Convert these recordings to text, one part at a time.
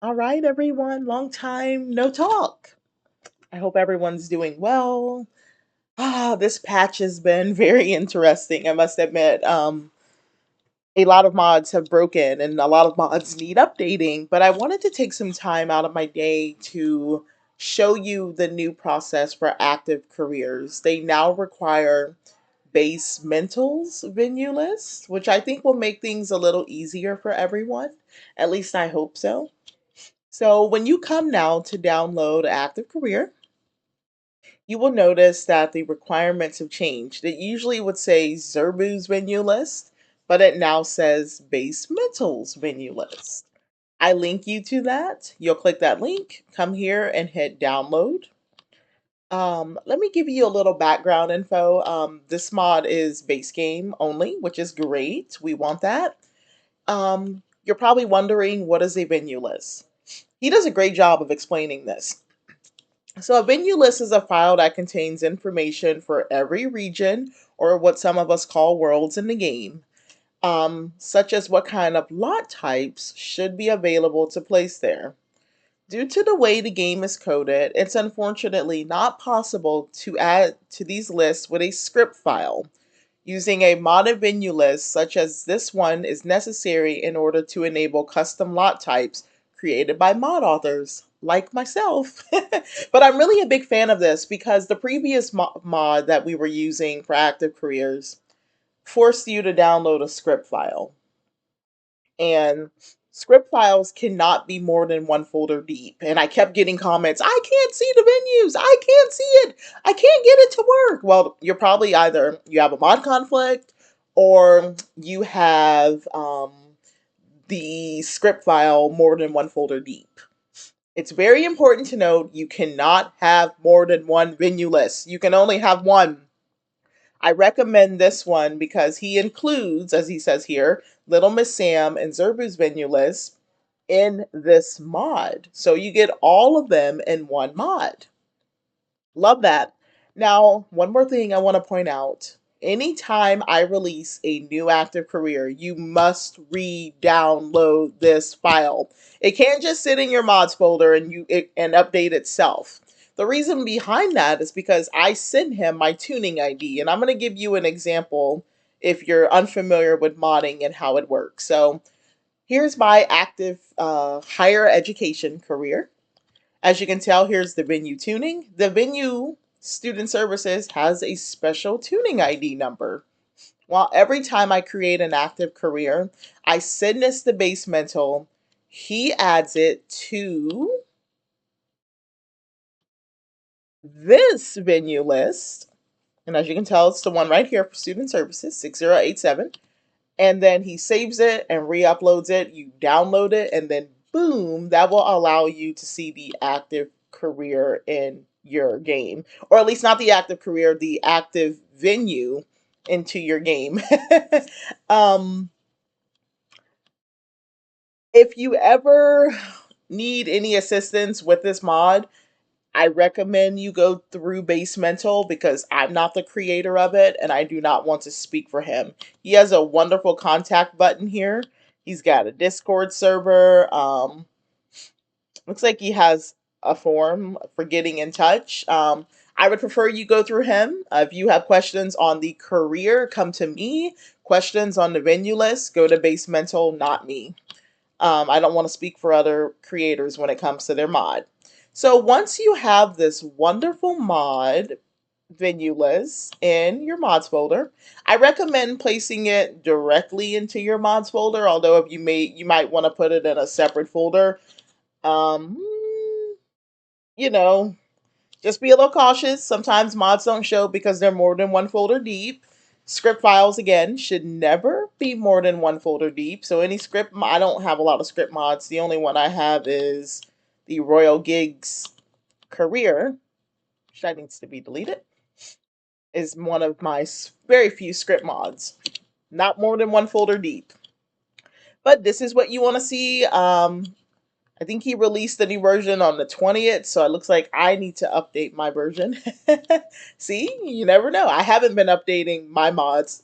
All right, everyone. Long time no talk. I hope everyone's doing well. This patch has been very interesting. I must admit, a lot of mods have broken and a lot of mods need updating, but I wanted to take some time out of my day to show you the new process for active careers. They now require base mentals venue lists, which I think will make things a little easier for everyone. At least I hope so. So when you come now to download Active Career, you will notice that the requirements have changed. It usually would say Zerbu's venue list, but it now says Base Metals venue list. I link you to that. You'll click that link, come here and hit download. Let me give you a little background info. This mod is base game only, which is great. We want that. You're probably wondering, what is a venue list? He does a great job of explaining this. So a venue list is a file that contains information for every region, or what some of us call worlds in the game, such as what kind of lot types should be available to place there. Due to the way the game is coded, it's unfortunately not possible to add to these lists with a script file. Using a modded venue list, such as this one, is necessary in order to enable custom lot types created by mod authors, like myself. But I'm really a big fan of this because the previous mod that we were using for active careers forced you to download a script file. And script files cannot be more than one folder deep. And I kept getting comments, I can't see the venues, I can't see it, I can't get it to work. Well, you're probably either you have a mod conflict or you have the script file more than one folder deep. It's very important to note you cannot have more than one venue list. You can only have one. I recommend this one because he includes, as he says here, Little Miss Sam and Zerbu's venue list in this mod. So you get all of them in one mod. Love that. Now, one more thing I want to point out. Anytime I release a new active career, you must re-download this file. It can't just sit in your mods folder and update itself. The reason behind that is because I send him my tuning ID, and I'm going to give you an example if you're unfamiliar with modding and how it works. So here's my active higher education career. As you can tell, here's the venue tuning. The venue student services has a special tuning ID number. Well, every time I create an active career, I send this to Base Mental. He adds it to this venue list. And as you can tell, it's the one right here for student services, 6087. And then he saves it and re-uploads it. You download it, and then boom, that will allow you to see the active career in your game. Or at least not the active career, the active venue into your game. um, if you ever need any assistance with this mod, I recommend you go through Base Mental because I'm not the creator of it and I do not want to speak for him. He has a wonderful contact button here. He's got a Discord server. Looks like he has a form for getting in touch. I would prefer you go through him. If you have questions on the career, come to me. Questions on the venue list, go to Base Mental, not me. I don't want to speak for other creators when it comes to their mod. So once you have this wonderful mod venue list in your mods folder, I recommend placing it directly into your mods folder, although if you might want to put it in a separate folder. Um, you know, just be a little cautious. Sometimes mods don't show because they're more than one folder deep. Script files, again, should never be more than one folder deep. So any script, I don't have a lot of script mods. The only one I have is the Royal Gigs Career, which that needs to be deleted, is one of my very few script mods. Not more than one folder deep. But this is what you want to see. I think he released the new version on the 20th, so it looks like I need to update my version. See, you never know. I haven't been updating my mods,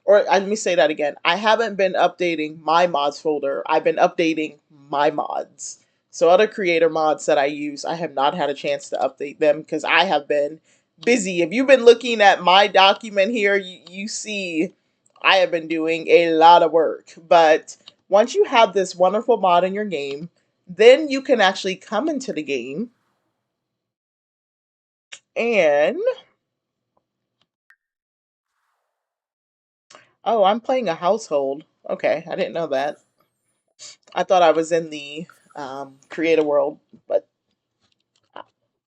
or let me say that again. I haven't been updating my mods folder. I've been updating my mods. So other creator mods that I use, I have not had a chance to update them because I have been busy. If you've been looking at my document here, you see I have been doing a lot of work. But once you have this wonderful mod in your game, then you can actually come into the game and, oh, I'm playing a household. Okay, I didn't know that. I thought I was in the creator world, but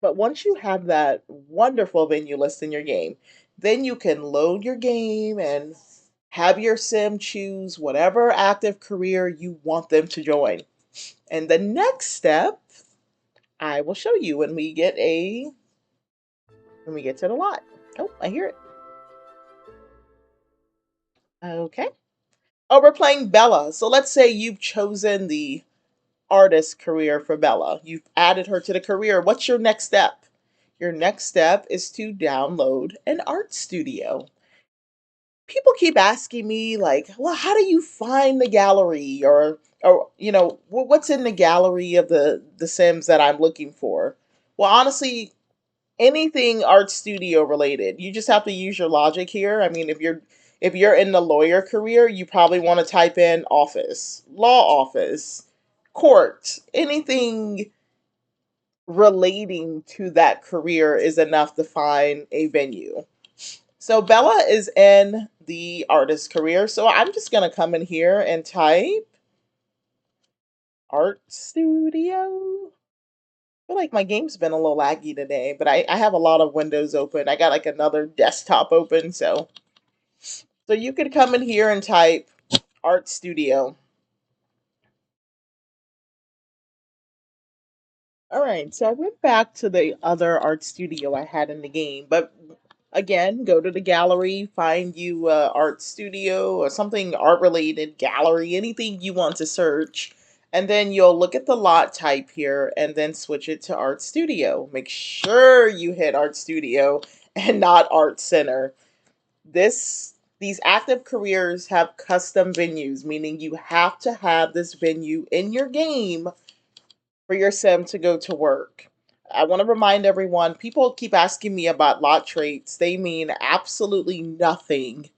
once you have that wonderful venue list in your game, then you can load your game and have your sim choose whatever active career you want them to join. And the next step, I will show you when we get to the lot. Oh, I hear it. Okay. Oh, we're playing Bella. So let's say you've chosen the artist career for Bella. You've added her to the career. What's your next step? Your next step is to download an art studio. People keep asking me like, well, how do you find the gallery, or what's in the gallery of the Sims that I'm looking for? Well, honestly, anything art studio related, you just have to use your logic here. I mean, if you're in the lawyer career, you probably want to type in office, law office, court, anything relating to that career is enough to find a venue. So Bella is in the artist career. So I'm just going to come in here and type art studio. I feel like my game's been a little laggy today, but I have a lot of windows open. I got like another desktop open. So you could come in here and type art studio. All right, so I went back to the other art studio I had in the game, but again, go to the gallery, find you art studio or something art related gallery, anything you want to search, and then you'll look at the lot type here and then switch it to art studio. Make sure you hit art studio and not art center. These active careers have custom venues, meaning you have to have this venue in your game for your sim to go to work. I want to remind everyone, people keep asking me about lot traits. They mean absolutely nothing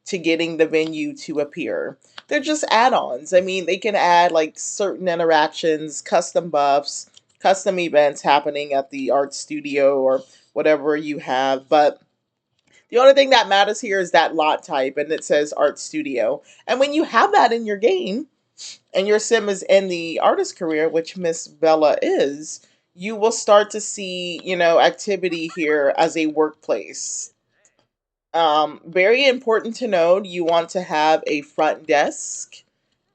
to getting the venue to appear. They're just add-ons. I mean, they can add like certain interactions, custom buffs, custom events happening at the art studio or whatever you have, but the only thing that matters here is that lot type and it says art studio. And when you have that in your game, and your sim is in the artist career, which Miss Bella is, you will start to see, activity here as a workplace. Very important to note, you want to have a front desk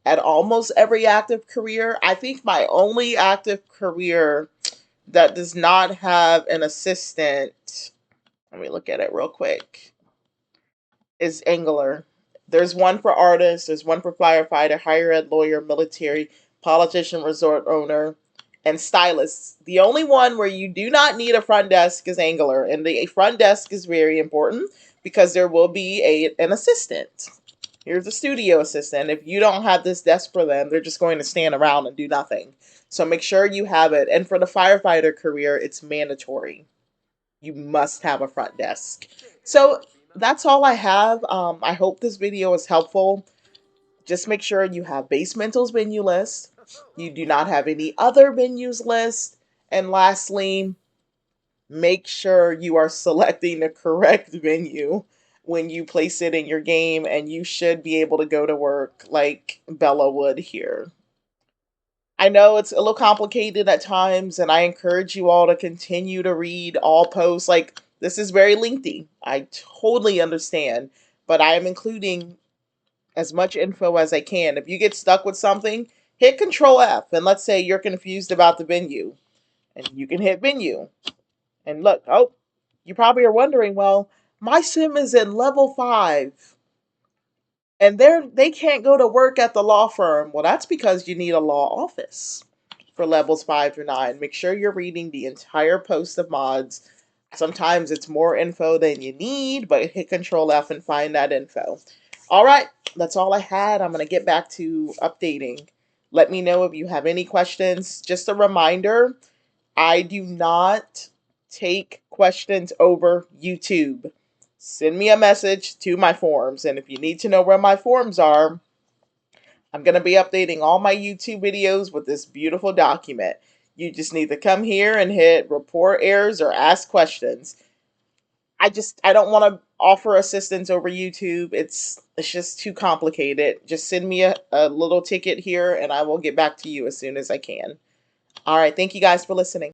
at almost every active career. I think my only active career that does not have an assistant, let me look at it real quick, is Angular. There's one for artists, there's one for firefighter, higher ed, lawyer, military, politician, resort owner, and stylist. The only one where you do not need a front desk is Angular, and the front desk is very important because there will be an assistant. Here's a studio assistant. If you don't have this desk for them, they're just going to stand around and do nothing. So make sure you have it. And for the firefighter career, it's mandatory. You must have a front desk. So that's all I have. I hope this video is helpful. Just make sure you have Basemental's venue list. You do not have any other venues list. And lastly, make sure you are selecting the correct venue when you place it in your game, and you should be able to go to work like Bella would here. I know it's a little complicated at times, and I encourage you all to continue to read all posts. Like, this is very lengthy. I totally understand, but I am including as much info as I can. If you get stuck with something, hit Control F, and let's say you're confused about the venue, and you can hit venue. And look, oh, you probably are wondering, well, my sim is in level 5 and they can't go to work at the law firm. Well, that's because you need a law office for levels 5 through 9. Make sure you're reading the entire post of mods. Sometimes it's more info than you need, but hit Control F and find that info. All right, that's all I had. I'm going to get back to updating. Let me know if you have any questions. Just a reminder, I do not take questions over YouTube. Send me a message to my forums. And if you need to know where my forums are, I'm going to be updating all my YouTube videos with this beautiful document. You just need to come here and hit report errors or ask questions. I don't want to offer assistance over YouTube. It's just too complicated. Just send me a little ticket here and I will get back to you as soon as I can. All right, thank you guys for listening.